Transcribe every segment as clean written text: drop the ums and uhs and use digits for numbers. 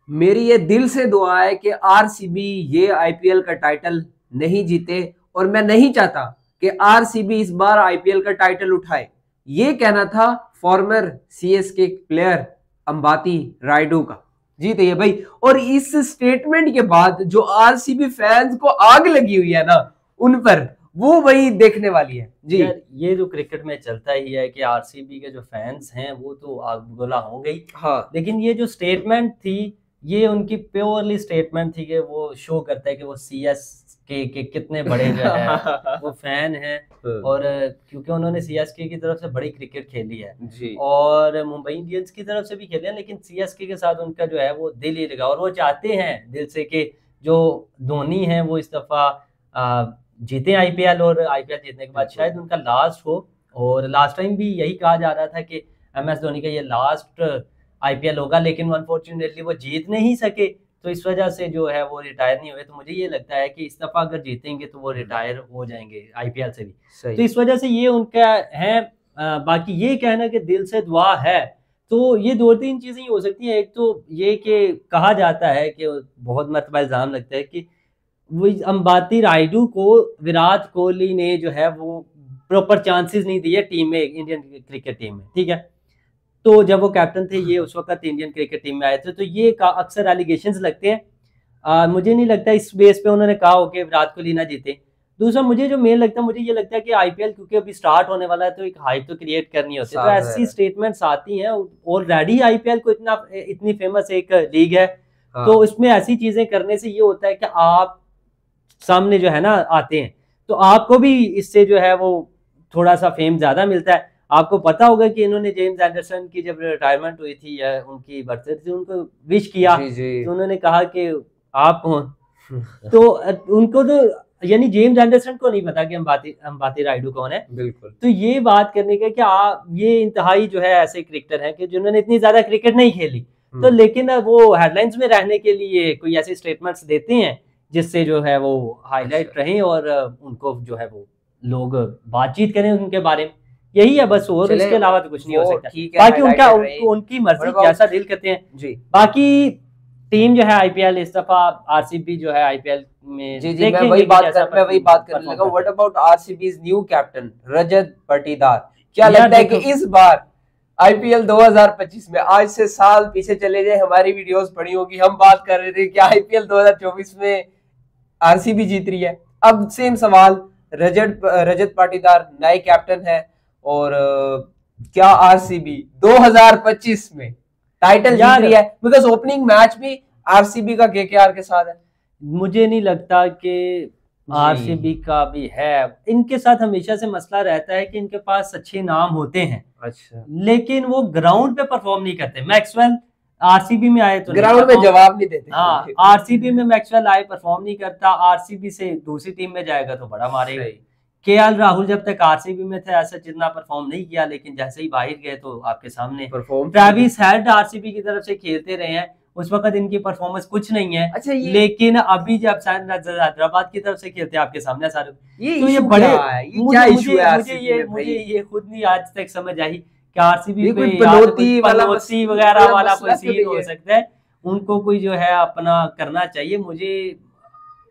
मेरी ये दिल से दुआ है कि आरसीबी ये आईपीएल का टाइटल नहीं जीते, और मैं नहीं चाहता कि आरसीबी इस बार आईपीएल का टाइटल उठाए। ये कहना था farmer CSK player Ambati Rayudu का। जी तो ये भाई, और इस स्टेटमेंट के बाद जो आरसीबी फैंस को आग लगी हुई है ना उन पर, वो वही देखने वाली है जी। यार ये जो क्रिकेट में चलता ही है कि आरसीबी के जो फैंस हैं वो तो आग बगोला हो गई। हाँ, लेकिन ये जो स्टेटमेंट थी, ये उनकी प्योरली स्टेटमेंट थी कि वो शो करता है कि वो सीएस के कितने बड़े जो है वो फैन हैं। और क्योंकि उन्होंने सीएसके की तरफ से बड़ी क्रिकेट खेली है जी। और मुंबई इंडियंस की तरफ से भी खेले हैं, लेकिन सीएसके के साथ उनका जो है वो दिल ही लगा और वो चाहते हैं दिल से कि जो धोनी है वो इस दफा जीते आईपीएल, और आईपीएल जीतने के बाद शायद उनका लास्ट हो। और लास्ट टाइम भी यही कहा जा रहा था कि एमएस धोनी का ये लास्ट आईपीएल होगा, लेकिन अनफॉर्चुनेटली वो जीत नहीं सके, तो इस वजह से जो है वो रिटायर नहीं हुए। तो मुझे ये लगता है कि इस दफा अगर जीतेंगे तो वो रिटायर हो जाएंगे आईपीएल से भी। सही। तो इस वजह से ये उनका है। बाकी ये कहना कि दिल से दुआ है, तो ये दो तीन चीजें ही हो सकती हैं। एक तो ये कि कहा जाता है कि बहुत मरतबा इल्जाम लगता है कि वो अंबाती रायडू को विराट कोहली ने जो है वो प्रॉपर चांसेस नहीं दिए टीम में, इंडियन क्रिकेट टीम में, ठीक है। तो जब वो कैप्टन थे, ये उस वक्त इंडियन क्रिकेट टीम में आए थे, तो ये अक्सर एलिगेशंस लगते हैं। मुझे नहीं लगता इस बेस पे उन्होंने कहा हो कि विराट कोहली ना जीते। दूसरा मुझे जो मेन लगता है, मुझे ये लगता है कि आईपीएल क्योंकि अभी स्टार्ट होने वाला है तो एक हाइप तो क्रिएट करनी होती है, तो ऐसी स्टेटमेंट्स आती हैं। ऑलरेडी आईपीएल को इतनी फेमस एक लीग है, तो इसमें ऐसी चीजें करने से ये होता है कि आप सामने जो है ना आते हैं, तो आपको भी इससे जो है वो थोड़ा सा फेम ज्यादा मिलता है। आपको पता होगा कि इन्होंने जेम्स एंडरसन की जब रिटायरमेंट हुई थी या उनकी बर्थडे थी, उनको विश किया, तो उन्होंने कहा कि आप कौन। तो उनको तो यानी जेम्स एंडरसन को नहीं पता कि अंबाती रायडू कौन है। बिल्कुल। तो ये बात करने का कि आप ये इंतहाई जो है ऐसे क्रिकेटर हैं कि जिन्होंने इतनी ज्यादा क्रिकेट नहीं खेली, तो लेकिन वो हेडलाइंस में रहने के लिए कोई ऐसे स्टेटमेंट्स देते हैं जिससे जो है वो हाईलाइट रहे और उनको जो है वो लोग बातचीत करें उनके बारे में। यही है बस, और इसके अलावा तो कुछ नहीं हो सकता। बाकी उनकी मर्जी, जैसा दिल करते हैं जी। बाकी टीम जो है आईपीएल इस दफा आरसीबी जो है आईपीएल में जी जी, मैं वही बात करने लगा। What about आरसीबी's new captain Rajat Patidar? क्या लगता है कि इस बार आईपीएल 2025 में, आज से साल पीछे चले जाए, हमारी वीडियोस पड़ी होगी, हम बात कर रहे थे कि आईपीएल 2024 में आरसीबी जीत रही है। अब सेम सवाल, रजत पाटीदार नए कैप्टन है, और क्या आरसीबी 2025 में टाइटल जीत रही है? बिकॉज ओपनिंग मैच भी आरसीबी का केकेआर के साथ है। मुझे नहीं लगता कि आरसीबी का भी है। इनके साथ हमेशा से मसला रहता है कि इनके पास अच्छे नाम होते हैं, अच्छा, लेकिन वो ग्राउंड पे परफॉर्म नहीं करते। मैक्सवेल आरसीबी में आए तो ग्राउंड में जवाब नहीं देते। हाँ, आरसीबी में मैक्सवेल आए, परफॉर्म नहीं करता, आरसीबी से दूसरी टीम में जाएगा तो बड़ा मारेगा। केएल राहुल जब तक आरसीबी में थे ऐसा जितना परफॉर्म नहीं किया, लेकिन जैसे ही बाहर गए तो आपके सामने परफॉर्म। ट्रेविस हेड आरसीबी की तरफ से खेलते रहे हैं, उस वक्त इनकी परफॉर्मेंस कुछ नहीं है। अच्छा, लेकिन अभी जब हैदराबाद की तरफ से खेलते हैं आपके सामने सारे, तो ये बड़े मुझे ये खुद नहीं आज तक समझ आई कि आरसीबी पे बनोती वगैरह वाला कोई सीन हो सकता है। उनको कोई जो है अपना करना चाहिए। मुझे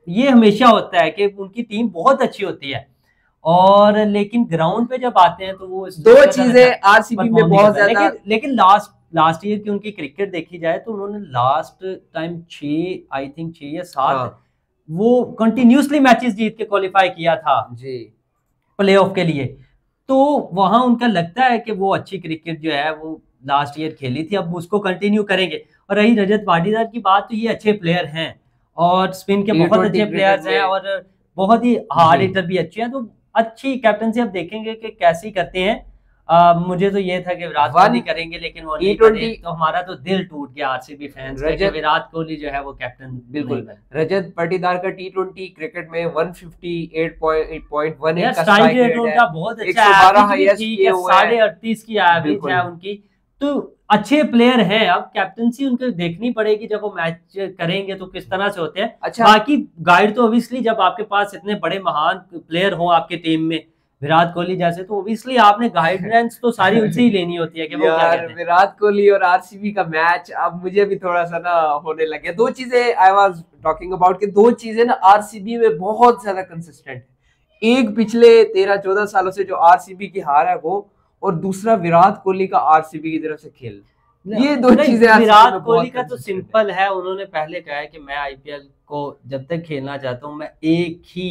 ये हमेशा होता है कि उनकी टीम बहुत अच्छी होती है, और लेकिन ग्राउंड पे जब आते हैं तो वो दो चीजें आरसीबी में बहुत ज्यादा। लेकिन लास्ट ईयर की उनकी क्रिकेट देखी जाए तो उन्होंने लास्ट टाइम 6 या 7 वो कंटिन्यूसली मैचेस जीत के क्वालिफाई किया था जी प्लेऑफ के लिए। तो वहां उनका लगता है कि वो अच्छी क्रिकेट जो है वो लास्ट ईयर खेली थी, अब उसको कंटिन्यू करेंगे। और रही रजत पाटीदार की बात, तो ये अच्छे प्लेयर हैं और स्पिन के बहुत अच्छे प्लेयर्स हैं और बहुत ही हार्ड हिटर भी अच्छे हैं। तो अच्छी कैप्टनसी अब देखेंगे कि कैसी करते हैं। मुझे तो ये था कि विराट कोहली करेंगे, लेकिन वो नहीं करे, तो हमारा तो दिल टूट गया आरसीबी फैंस का कि विराट कोहली जो है वो कैप्टन। बिल्कुल, रजत पाटीदार का टी20 क्रिकेट में 158.1 का स्ट्राइक रेट उनका बहुत अच्छा है, 38.5 की एवरेज है उनकी। तो अच्छे प्लेयर हैं। अब कैप्टनसी उनको देखनी पड़ेगी जब वो मैच करेंगे तो किस तरह से होते हैं। अच्छा, बाकी गाइड तो ऑब्वियसली जब आपके पास इतने बड़े महान प्लेयर हो आपके टीम में, विराट कोहली जैसे, तो ऑब्वियसली आपने गाइडेंस तो सारी उनसे ही लेनी होती है कि वो क्या यार कहते हैं। विराट कोहली और आरसीबी का मैच अब मुझे भी थोड़ा सा ना होने लगे। दो चीजें आई वाज टॉकिंग अबाउट कि दो चीजें ना आरसीबी में बहुत ज्यादा कंसिस्टेंट है। एक पिछले 13-14 सालों से जो आरसीबी की हार है वो, और दूसरा विराट कोहली का आरसीबी की तरफ से खेल। ये दो चीजें विराट कोहली का तो सिंपल है, उन्होंने पहले कहा है कि मैं आईपीएल को जब तक खेलना चाहता हूँ मैं एक ही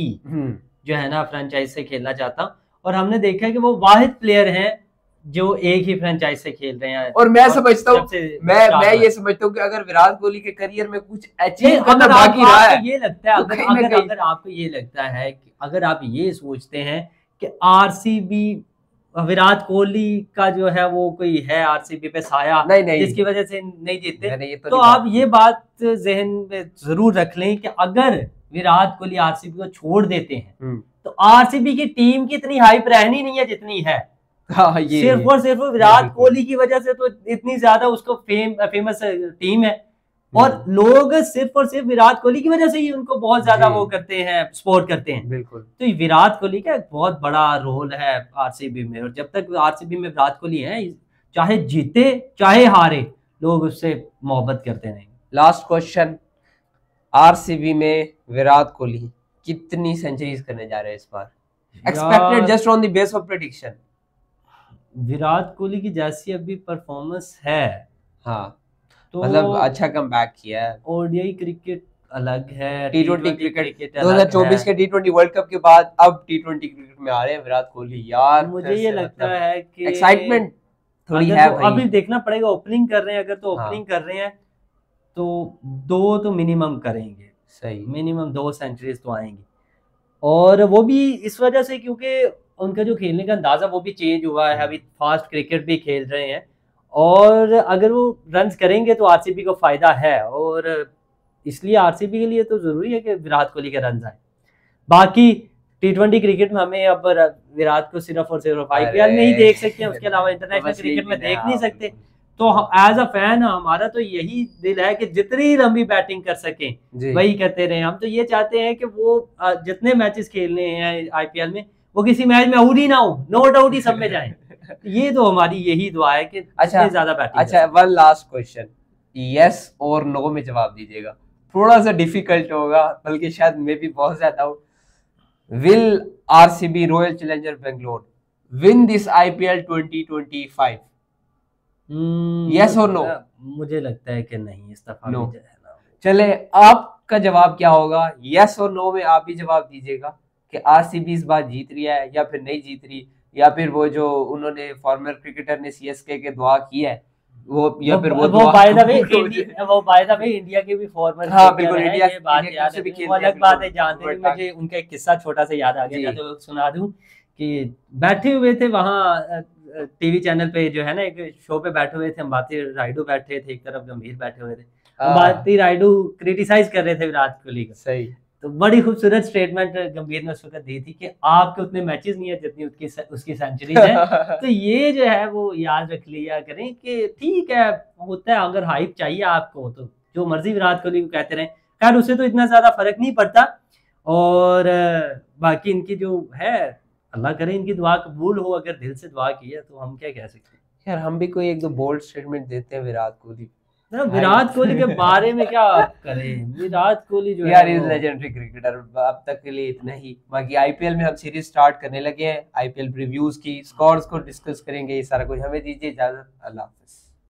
जो है ना फ्रेंचाइज से खेलना चाहता हूँ, और हमने देखा है कि वो वाहिद प्लेयर हैं जो एक ही फ्रेंचाइज से खेल रहे हैं। और मैं समझता हूँ, मैं ये समझता हूँ कि अगर विराट कोहली के करियर में कुछ अचीव करना बाकी रहा है, ये लगता है अगर आपको ये लगता है कि अगर आप ये सोचते हैं कि आरसीबी विराट कोहली का जो है वो कोई है आरसीबी पे साया नहीं, जिसकी वजह से नहीं जीतते, तो आप ये बात जहन में जरूर रख लें कि अगर विराट कोहली आरसीबी को छोड़ देते हैं तो आरसीबी की टीम की इतनी हाइप रहनी नहीं है जितनी है। सिर्फ और सिर्फ विराट कोहली की वजह से तो इतनी ज्यादा उसको फेमस टीम है, और लोग सिर्फ और सिर्फ विराट कोहली की वजह से ही उनको बहुत ज्यादा वो करते हैं, सपोर्ट करते हैं। बिल्कुल। तो विराट कोहली का एक बहुत बड़ा रोल है आरसीबी में, और जब तक आरसीबी में विराट कोहली है, चाहे जीते चाहे हारे, लोग उससे मोहब्बत करते रहेंगे। लास्ट क्वेश्चन, आरसीबी में विराट कोहली कितनी सेंचुरीज करने जा रहे हैं इस बार? Expected just on the base of prediction. Virat Kohli की जैसी अभी परफॉर्मेंस है, हाँ तो मतलब अच्छा कमबैक किया है। ओडीआई क्रिकेट अलग है, टी20 क्रिकेट 2024 के टी20 वर्ल्ड कप के बाद अब टी20 क्रिकेट में आ रहे हैं विराट कोहली। यार मुझे ये लगता है कि एक्साइटमेंट थोड़ी है भाई। अभी देखना पड़ेगा, ओपनिंग कर रहे हैं, अगर तो ओपनिंग कर रहे हैं तो 2 तो मिनिमम करेंगे, सही, मिनिमम 2 सेंचुरीज तो आएंगी, और वो भी इस वजह से क्योंकि उनका जो खेलने का अंदाजा वो भी चेंज हुआ है, अभी फास्ट क्रिकेट भी खेल रहे हैं, और अगर वो रन्स करेंगे तो आरसीबी को फायदा है, और इसलिए आरसीबी के लिए तो जरूरी है कि विराट कोहली के रन आए। बाकी टी20 क्रिकेट में हमें अब विराट को सिर्फ और सिर्फ आईपीएल में ही देख सकते हैं, उसके अलावा इंटरनेशनल क्रिकेट में देख नहीं सकते। तो एज अ फैन हमारा तो यही दिल है कि जितनी लंबी बैटिंग कर सकें वही करते रहे। हम तो ये चाहते हैं कि वो जितने मैचेस खेलने हैं आईपीएल में, वो किसी मैच में आउट ही ना हो, नॉट आउट ही सब में जाए। ये तो हमारी यही दुआ है कि ज्यादा बैटिंग। अच्छा, वन लास्ट क्वेश्चन, यस और नो में जवाब दीजिएगा, थोड़ा सा डिफिकल्ट होगा, बल्कि शायद मैं भी बहुत ज्यादा हूँ। Will RCB royal challenger Bangalore win this IPL 2025? Yes और नो? मुझे लगता है कि नहीं, इस दफा नो। चले, आपका जवाब क्या होगा? यस और नो में आप भी जवाब दीजिएगा कि आरसीबी इस बार जीत रही है या फिर नहीं जीत रही, या फिर वो जो उन्होंने फॉर्मर क्रिकेटर ने सीएसके के दुआ की है वो, या फिर वो बाय द वे इंडिया के भी फॉर्मर, हाँ बिल्कुल, इंडिया से भी खेलते हैं, अलग बात है, जानते हैं। मुझे उनका एक किस्सा छोटा सा याद आ गया, तो सुना दूं कि बैठे हुए थे वहाँ टीवी चैनल पे, जो है ना एक शो पे बैठे हुए थे, अंबाती रायडू बैठे थे, एक तरफ गंभीर बैठे हुए थे। अंबाती रायडू क्रिटिसाइज कर रहे थे विराट कोहली को, सही, तो बड़ी खूबसूरत स्टेटमेंट गंभीर ने उस वक्त दी थी कि आपके उतने मैचेस नहीं है जितनी उसकी सेंचुरीज है। तो ये जो है वो याद रख लिया करें कि ठीक है, होता है, अगर हाइप चाहिए आपको तो जो मर्जी विराट कोहली को कहते रहे, खैर उससे तो इतना ज्यादा फर्क नहीं पड़ता। और बाकी इनकी जो है, अल्लाह करे इनकी दुआ कबूल हो, अगर दिल से दुआ की है तो हम क्या कह सकते हैं। यार हम भी कोई एक दो बोल्ड स्टेटमेंट देते हैं विराट कोहली, विराट कोहली के बारे में क्या करें। विराट कोहली जो यार इज लेजेंडरी क्रिकेटर। अब तक के लिए इतना ही, बाकी आईपीएल में हम सीरीज स्टार्ट करने लगे हैं, आईपीएल प्रीव्यूज की, स्कोर्स को डिस्कस करेंगे, ये सारा कुछ। हमें दीजिए इजाजत, अल्लाह हाफिज।